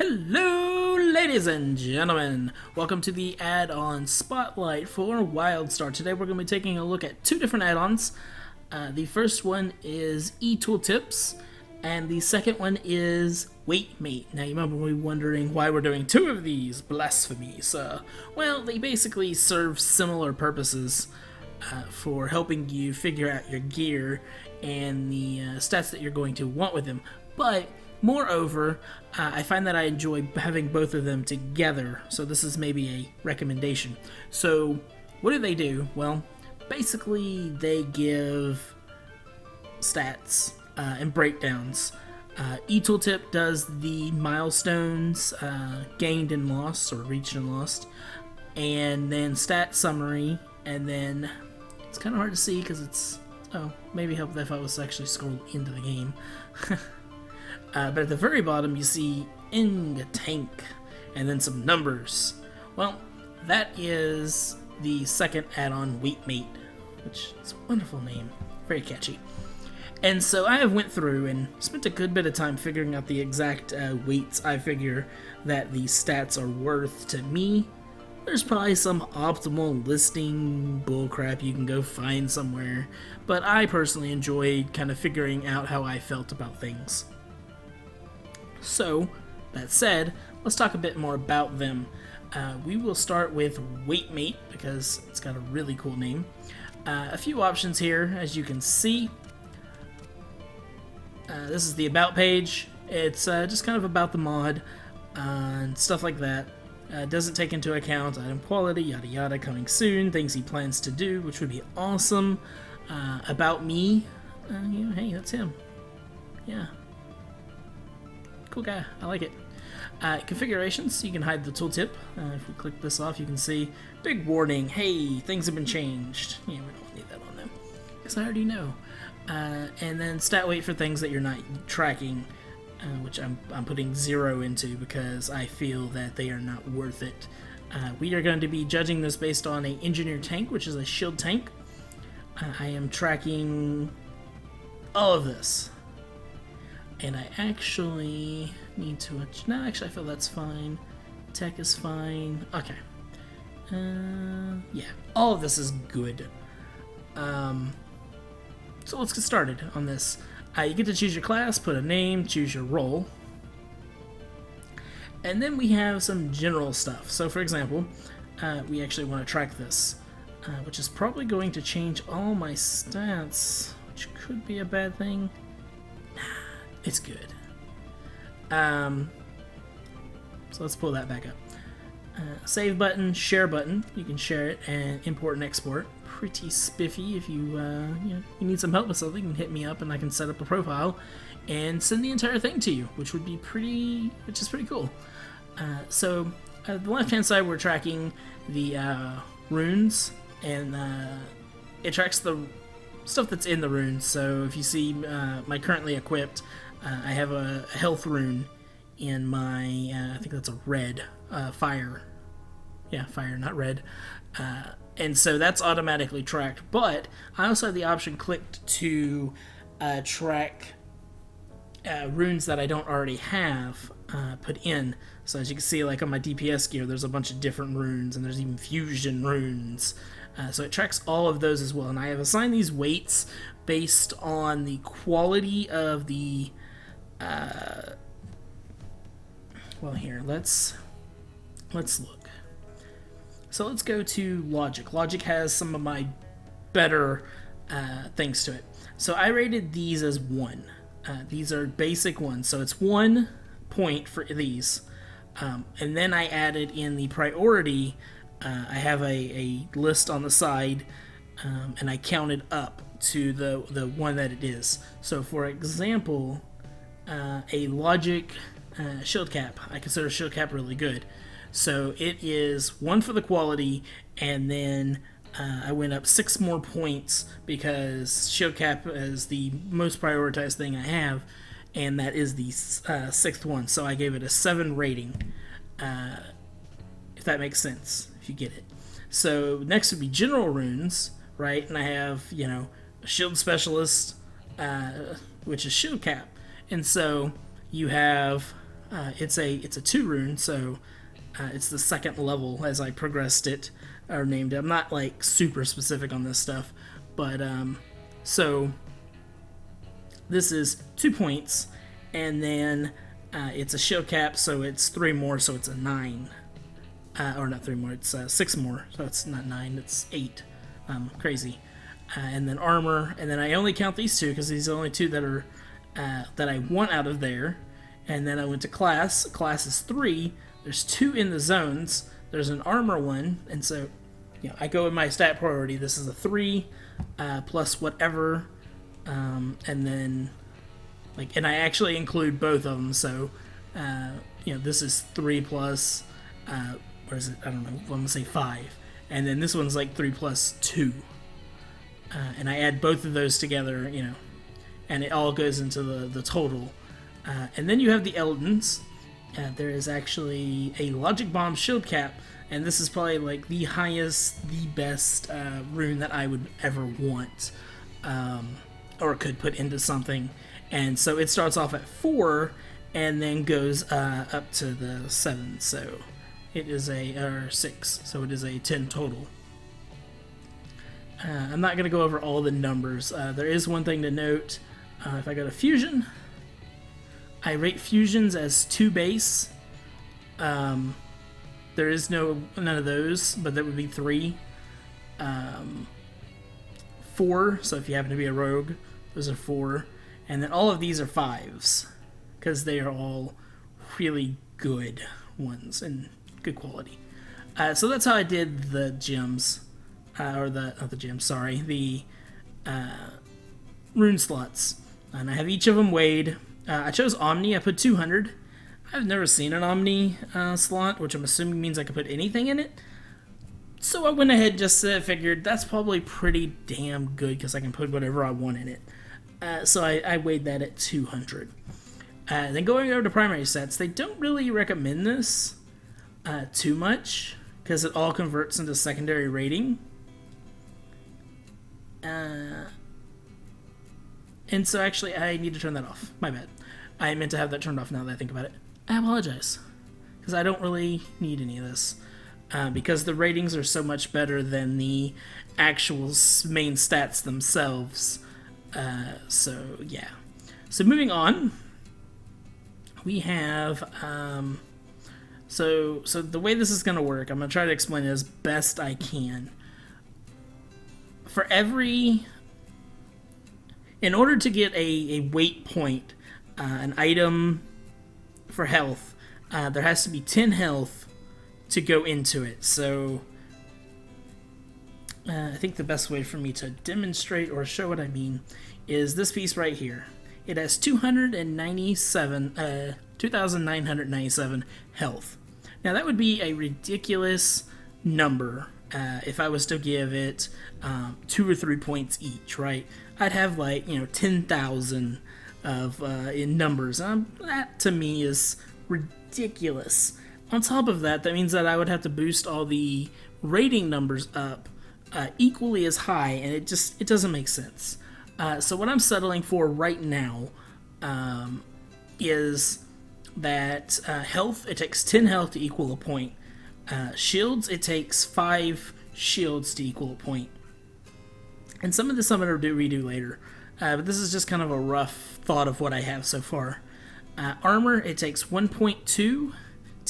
Hello, ladies and gentlemen. Welcome to the add-on spotlight for Wildstar. Today we're going to be taking a look at two different add-ons. The first one is Etooltips, and the second one is Weightmate. Now you might be wondering why we're doing two of these blasphemies. Well, they basically serve similar purposes for helping you figure out your gear and the stats that you're going to want with them. But moreover, I find that I enjoy having both of them together, so this is maybe a recommendation. So, what do? Well, basically they give stats and breakdowns. Etooltip does the milestones gained and lost, or reached and lost, and then stat summary, and then it's kind of hard to see because it's, maybe help if I was actually scrolled into the game. But at the very bottom you see in tank and then some numbers. Well, that is the second add-on, Weightmate, which is a wonderful name, very catchy. And so I have went through and spent a good bit of time figuring out the exact weights I figure that the stats are worth to me. There's probably some optimal listing bullcrap you can go find somewhere, but I personally enjoyed kind of figuring out how I felt about things. So, that said, let's talk a bit more about them. We will start with Weightmate because it's got a really cool name. A few options here, as you can see. This is the About page. It's just kind of about the mod and stuff like that. Doesn't take into account item quality, yada yada, coming soon, things he plans to do, which would be awesome. About me, hey, that's him. Yeah. Cool guy, I like it. Configurations, you can hide the tooltip. If we click this off, you can see big warning, hey, things have been changed. Yeah, we don't need that on them, because I already know. And then stat weight for things that you're not tracking, which I'm putting 0 into because I feel that they are not worth it. We are going to be judging this based on a engineer tank, which is a shield tank. I am tracking all of this. And I actually need to... No, actually I feel that's fine. Tech is fine. Okay. Yeah, all of this is good. So let's get started on this. You get to choose your class, put a name, choose your role. And then we have some general stuff. So for example, we actually want to track this, which is probably going to change all my stats, which could be a bad thing. It's good. So let's pull that back up. Save button, share button. You can share it and import and export. Pretty spiffy. If you you need some help with something, you can hit me up and I can set up a profile and send the entire thing to you, which is pretty cool. So at the left hand side we're tracking the runes, and it tracks the stuff that's in the runes. So if you see my currently equipped, I have a health rune in my, I think that's a red, fire. Yeah, fire, not red. And so that's automatically tracked. But I also have the option clicked to track runes that I don't already have put in. So as you can see, like on my DPS gear, there's a bunch of different runes, and there's even fusion runes. So it tracks all of those as well. And I have assigned these weights based on the quality of the... well, here, let's look. So let's go to Logic. Logic has some of my better things to it. So I rated these as 1. These are basic ones, so it's 1 point for these. And then I added in the priority. I have a list on the side, and I counted up to the one that it is. So for example, a Logic shield cap, I consider shield cap really good. So it is 1 for the quality, and then I went up 6 more points because shield cap is the most prioritized thing I have, and that is the 6th one. So I gave it a 7 rating, if that makes sense, if you get it. So next would be general runes, right? And I have, a shield specialist, which is shield cap. And so you have It's a 2 rune, so it's the second level as I progressed it or named it. I'm not like super specific on this stuff, but so this is 2 points, and then it's a shield cap, so it's 3 more, so it's a 9. Or not 3 more, it's 6 more, so it's not 9, it's 8. Crazy. And then armor, and then I only count these 2 because these are the only 2 that are that I want out of there. And then I went to class. Class is 3. There's 2 in the zones. There's an armor one, and so I go with my stat priority. This is a 3 plus whatever, and then and I actually include both of them. So this is 3 plus where is it? I don't know. I'm gonna say 5, and then this one's like 3 plus 2, and I add both of those together. And it all goes into the total. And then you have the Eldons. There is actually a Logic Bomb Shield Cap, and this is probably like the highest, the best rune that I would ever want, or could put into something. And so it starts off at 4, and then goes up to the 7. So it is or 6. So it is a 10 total. I'm not going to go over all the numbers. There is one thing to note. If I go to fusion, I rate fusions as 2 base. There is none of those, but that would be 3. 4, so if you happen to be a rogue, those are 4. And then all of these are 5s, because they are all really good ones and good quality. So that's how I did the gems, not the gems, sorry, the rune slots. And I have each of them weighed. I chose Omni. I put 200. I've never seen an Omni slot, which I'm assuming means I could put anything in it. So I went ahead and just figured that's probably pretty damn good because I can put whatever I want in it. So I weighed that at 200. Then going over to primary sets, they don't really recommend this too much because it all converts into secondary rating. And so actually I need to turn that off. My bad. I meant to have that turned off now that I think about it. I apologize. Because I don't really need any of this. Because the ratings are so much better than the actual main stats themselves. So yeah. So moving on. We have... So the way this is going to work, I'm going to try to explain it as best I can. For every... In order to get a weight point, an item for health, there has to be 10 health to go into it. So I think the best way for me to demonstrate or show what I mean is this piece right here. It has 2,997 health. Now that would be a ridiculous number if I was to give it 2 or 3 points each, right? I'd have 10,000 of in numbers. That to me is ridiculous. On top of that, that means that I would have to boost all the rating numbers up equally as high, and it doesn't make sense. So what I'm settling for right now is that health, it takes 10 health to equal a point. Shields, it takes 5 shields to equal a point. And some of this I'm going to redo later. But this is just kind of a rough thought of what I have so far. Armor, it takes 1.2 to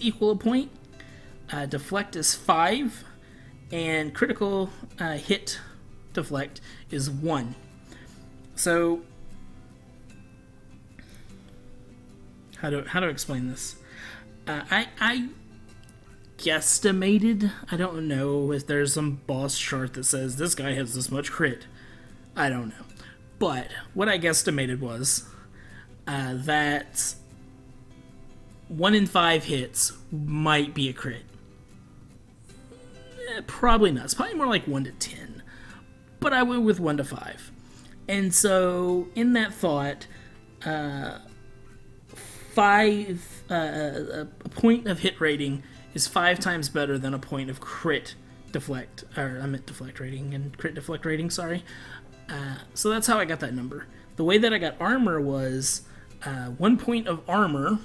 equal a point. Deflect is 5. And critical hit deflect is 1. So, how to explain this? I guesstimated. I don't know if there's some boss chart that says this guy has this much crit. I don't know. But what I guesstimated was that 1 in 5 hits might be a crit. Probably not. It's probably more like 1 to 10. But I went with 1 to 5. And so, in that thought, a point of hit rating is 5 times better than a point of crit deflect. Or, I meant deflect rating and crit deflect rating, sorry. So that's how I got that number. The way that I got armor was 1 point of armor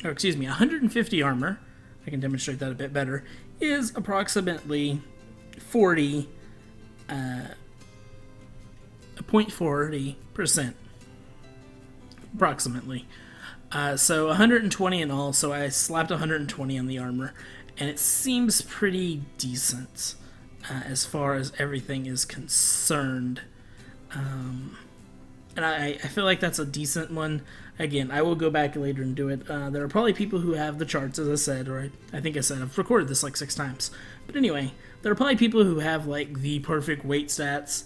or excuse me, 150 armor, I can demonstrate that a bit better, is approximately 0.40%, approximately. So 120 in all, so I slapped 120 on the armor, and it seems pretty decent as far as everything is concerned. And I feel like that's a decent one. Again, I will go back later and do it. There are probably people who have the charts, as I said, or I think I said, I've recorded this like 6 times. But anyway, there are probably people who have like the perfect weight stats,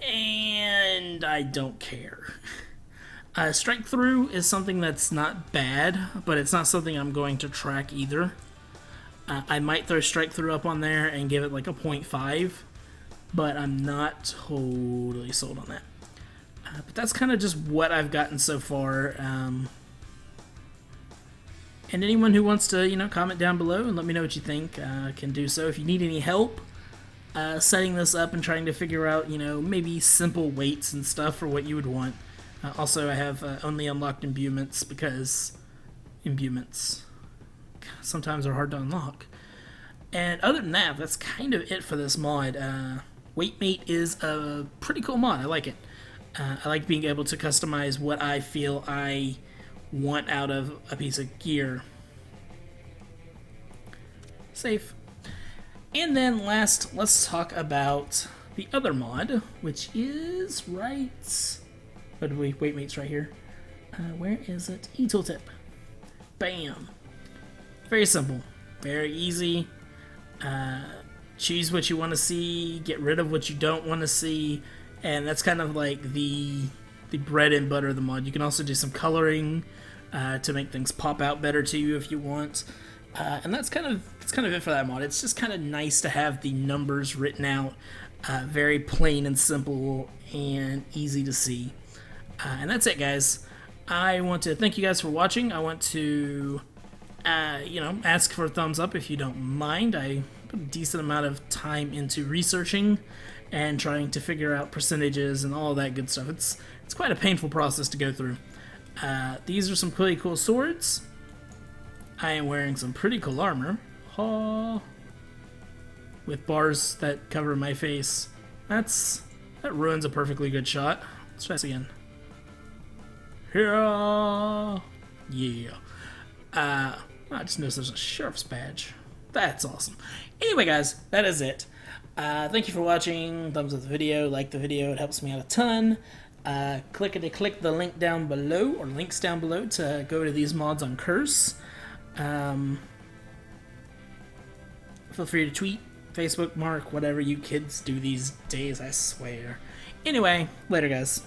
and I don't care. Strike through is something that's not bad, but it's not something I'm going to track either. I might throw strike through up on there and give it like a 0.5, but I'm not totally sold on that. But that's kind of just what I've gotten so far. And anyone who wants to, comment down below and let me know what you think can do so. If you need any help setting this up and trying to figure out, maybe simple weights and stuff for what you would want. Also, I have only unlocked imbuments because imbuments sometimes are hard to unlock. And other than that, that's kind of it for this mod. Weightmate is a pretty cool mod. I like it. I like being able to customize what I feel I want out of a piece of gear. Safe. And then last, let's talk about the other mod, which is Weightmate's right here. Where is it? Etooltip. Bam. Very simple. Very easy. Choose what you want to see, get rid of what you don't want to see, and that's kind of like the bread and butter of the mod. You can also do some coloring to make things pop out better to you if you want, and that's kind of it for that mod. It's just kind of nice to have the numbers written out, very plain and simple and easy to see. And that's it, guys. I want to thank you guys for watching. I want to ask for a thumbs up if you don't mind. I put a decent amount of time into researching and trying to figure out percentages and all that good stuff. It's quite a painful process to go through. These are some pretty cool swords. I am wearing some pretty cool armor. With bars that cover my face. That ruins a perfectly good shot. Let's try this again. Yeah. I just noticed there's a sheriff's badge. That's awesome. Anyway, guys, that is it. Thank you for watching. Thumbs up the video, like the video. It helps me out a ton. Click the link down below, or links down below, to go to these mods on Curse. Feel free to tweet, Facebook, mark, whatever you kids do these days, I swear. Anyway, later, guys.